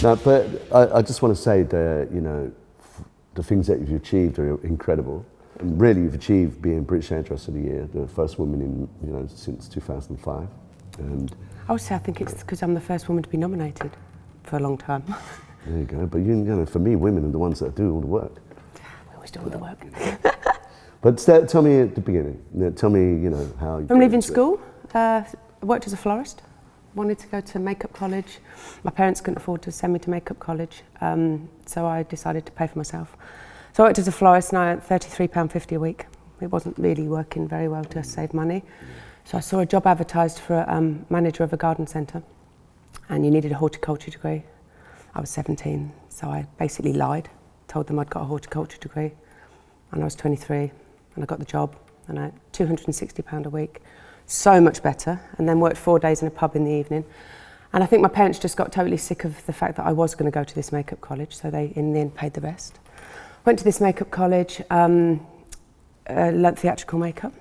No, but I just want to say that, you know, the things that you've achieved are incredible. And really, you've achieved being British Hairdresser of the Year, the first woman in, you know, since 2005. And I would say I think it's because I'm the first woman to be nominated for a long time. there you go. But you know, for me, women are the ones that do all the work. We always do all the work. But tell me at the beginning. Tell me, you know, how. From leaving school, I worked as a florist. Wanted to go to makeup college. My parents couldn't afford to send me to makeup college, so I decided to pay for myself. So I worked as a florist and I earned £33.50 a week. It wasn't really working very well to save money. So I saw a job advertised for a manager of a garden centre, and you needed a horticulture degree. I was 17, so I basically lied, told them I'd got a horticulture degree, and I was 23, and I got the job, and I earned £260 a week. So much better, and then worked 4 days in a pub in the evening. And I think my parents just got totally sick of the fact that I was going to go to this makeup college, so they in the end paid the rest. Went to this makeup college, learnt theatrical makeup.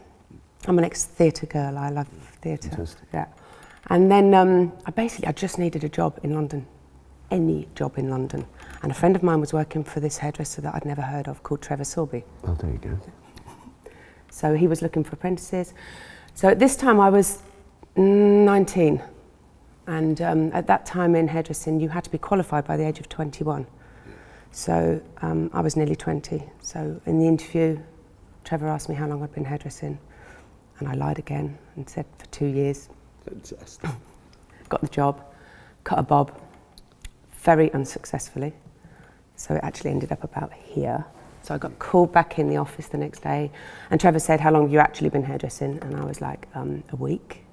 I'm an ex-theatre girl, I love theatre. Yeah. And then I just needed a job in London, any job in London. And a friend of mine was working for this hairdresser that I'd never heard of called Trevor Sorby. Oh, there you go. So he was looking for apprentices. So at this time I was 19, and at that time in hairdressing you had to be qualified by the age of 21. So I was nearly 20. So in the interview, Trevor asked me how long I'd been hairdressing, and I lied again and said for 2 years. Fantastic. Got the job, cut a bob, very unsuccessfully. So it actually ended up about here. So I got called back in the office the next day, and Trevor said, how long have you actually been hairdressing? And I was like, a week.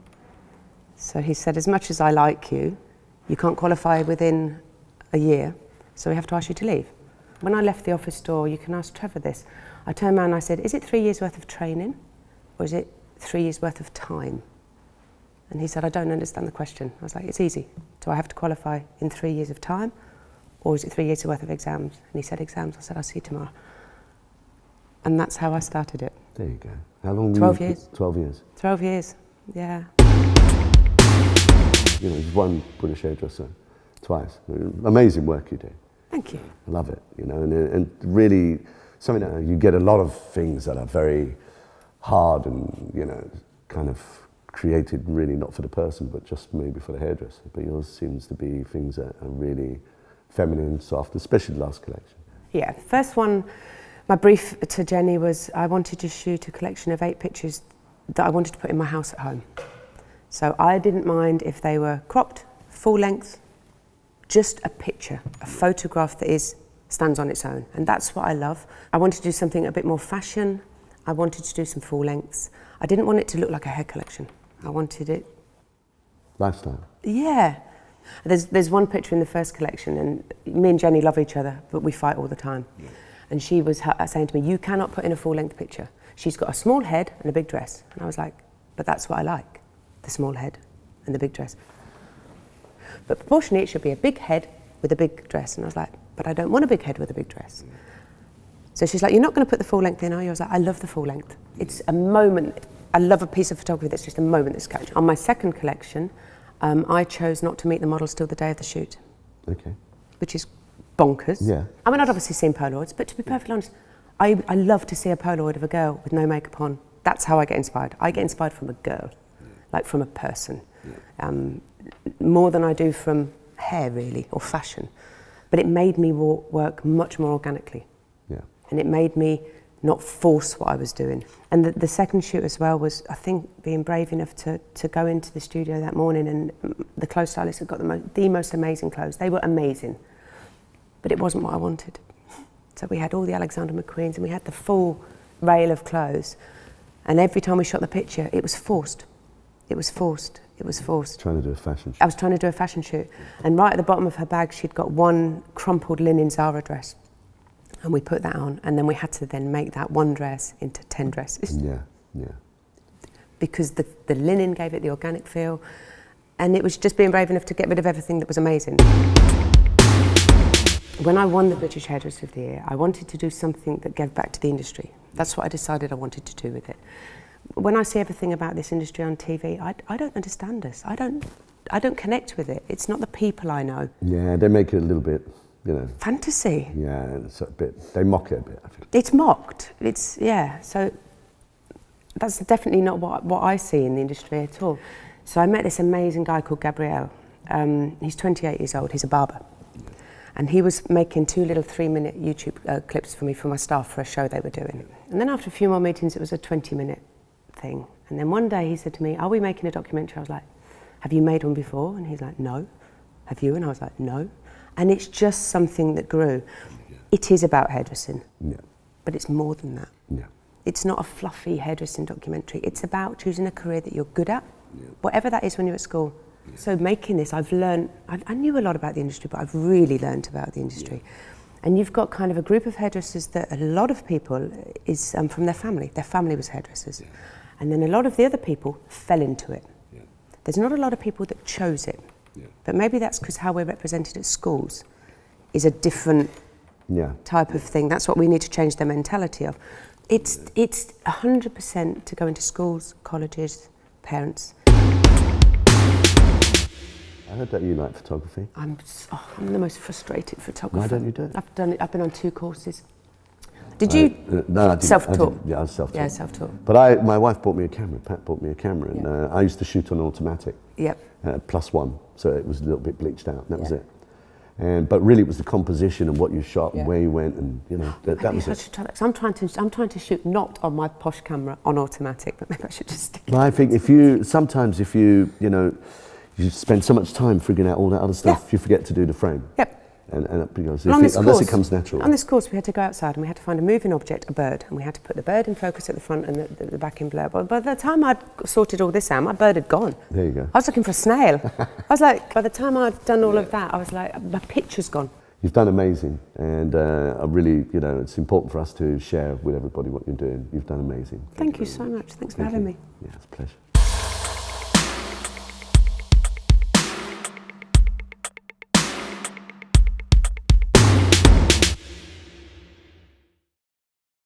So he said, as much as I like you, you can't qualify within a year, so we have to ask you to leave. When I left the office door, you can ask Trevor this, I turned around and I said, is it 3 years worth of training, or is it 3 years worth of time? And he said, I don't understand the question. I was like, it's easy. Do I have to qualify in 3 years of time, or is it 3 years worth of exams? And he said, exams. I said, I'll see you tomorrow. And that's how I started it. There you go. How long? 12 years. 12 years. 12 years, yeah. You know, you've won British Hairdresser twice. Amazing work you do. Thank you. I love it, you know, and really something that you get a lot of things that are very hard and, you know, kind of created really not for the person, but just maybe for the hairdresser. But yours seems to be things that are really feminine, soft, especially the last collection. Yeah, the first one, my brief to Jenny was I wanted to shoot a collection of 8 pictures that I wanted to put in my house at home. So I didn't mind if they were cropped, full length, just a picture, a photograph that stands on its own. And that's what I love. I wanted to do something a bit more fashion. I wanted to do some full lengths. I didn't want it to look like a hair collection. I wanted it... Lifestyle. Yeah. There's one picture in the first collection, and me and Jenny love each other, but we fight all the time. Yeah. And she was saying to me, you cannot put in a full-length picture. She's got a small head and a big dress. And I was like, but that's what I like, the small head and the big dress. But proportionally, it should be a big head with a big dress. And I was like, but I don't want a big head with a big dress. So she's like, you're not going to put the full length in, are you? I was like, I love the full length. It's a moment. I love a piece of photography that's just a moment that's captured. On my second collection, I chose not to meet the models till the day of the shoot. Okay. Which is bonkers. Yeah. I mean, I'd obviously seen Polaroids, but to be perfectly honest, I love to see a Polaroid of a girl with no makeup on. That's how I get inspired. I get inspired from a girl, like from a person, more than I do from hair, really, or fashion. But it made me work much more organically. Yeah. And it made me not force what I was doing. And the second shoot as well was, I think, being brave enough to go into the studio that morning, and the clothes stylist had got the most amazing clothes. They were amazing, but it wasn't what I wanted. So we had all the Alexander McQueens and we had the full rail of clothes. And every time we shot the picture, it was forced. It was forced. It was forced. Trying to do a fashion shoot. I was trying to do a fashion shoot. And right at the bottom of her bag, she'd got one crumpled linen Zara dress. And we put that on. And then we had to then make that one dress into 10 dresses. Yeah, yeah. Because the linen gave it the organic feel. And it was just being brave enough to get rid of everything that was amazing. When I won the British Hairdresser of the Year, I wanted to do something that gave back to the industry. That's what I decided I wanted to do with it. When I see everything about this industry on TV, I don't understand us. I don't I don't connect with it. It's not the people I know. Yeah, they make it a little bit, you know. Fantasy. Yeah, it's a bit. They mock it a bit, I think. It's mocked. It's yeah. So that's definitely not what I see in the industry at all. So I met this amazing guy called Gabriel. He's 28 years old. He's a barber, and he was making 2 little 3-minute YouTube clips for me for my staff for a show they were doing. And then after a few more meetings, it was a 20-minute thing. And then one day he said to me, "Are we making a documentary?" I was like, "Have you made one before?" And he's like, "No." "Have you?" And I was like, "No." And it's just something that grew. Yeah. It is about hairdressing, but it's more than that. Yeah. It's not a fluffy hairdressing documentary. It's about choosing a career that you're good at, whatever that is when you're at school. Yeah. So making this, I've learned, I knew a lot about the industry, but I've really learned about the industry. Yeah. And you've got kind of a group of hairdressers that a lot of people is from their family. Their family was hairdressers. Yeah. And then a lot of the other people fell into it. Yeah. There's not a lot of people that chose it. Yeah. But maybe that's because how we're represented at schools is a different type of thing. That's what we need to change their mentality of. It's 100% to go into schools, colleges, parents. I heard that you like photography. I'm the most frustrated photographer. Why don't you do it? I've done it. I've been on 2 courses. Did you? No, I didn't. Self-taught? Yeah, I was self-taught. Yeah, self-taught. But my wife bought me a camera. Pat bought me a camera, and I used to shoot on automatic. Yep. +1, so it was a little bit bleached out. That was it. But really, it was the composition and what you shot and where you went, and you know that was it. So I'm trying to shoot not on my posh camera on automatic, but maybe I should just stick it. Well, I think if you spend so much time figuring out all that other stuff, you forget to do the frame. Yep. And because unless it comes natural. On this course, we had to go outside and we had to find a moving object, a bird, and we had to put the bird in focus at the front and the back in blur. But by the time I'd sorted all this out, my bird had gone. There you go. I was looking for a snail. I was like, by the time I'd done all of that, I was like, my picture's gone. You've done amazing, and I really, it's important for us to share with everybody what you're doing. You've done amazing. Thank you so much. Thanks for having me. Yeah, it's a pleasure.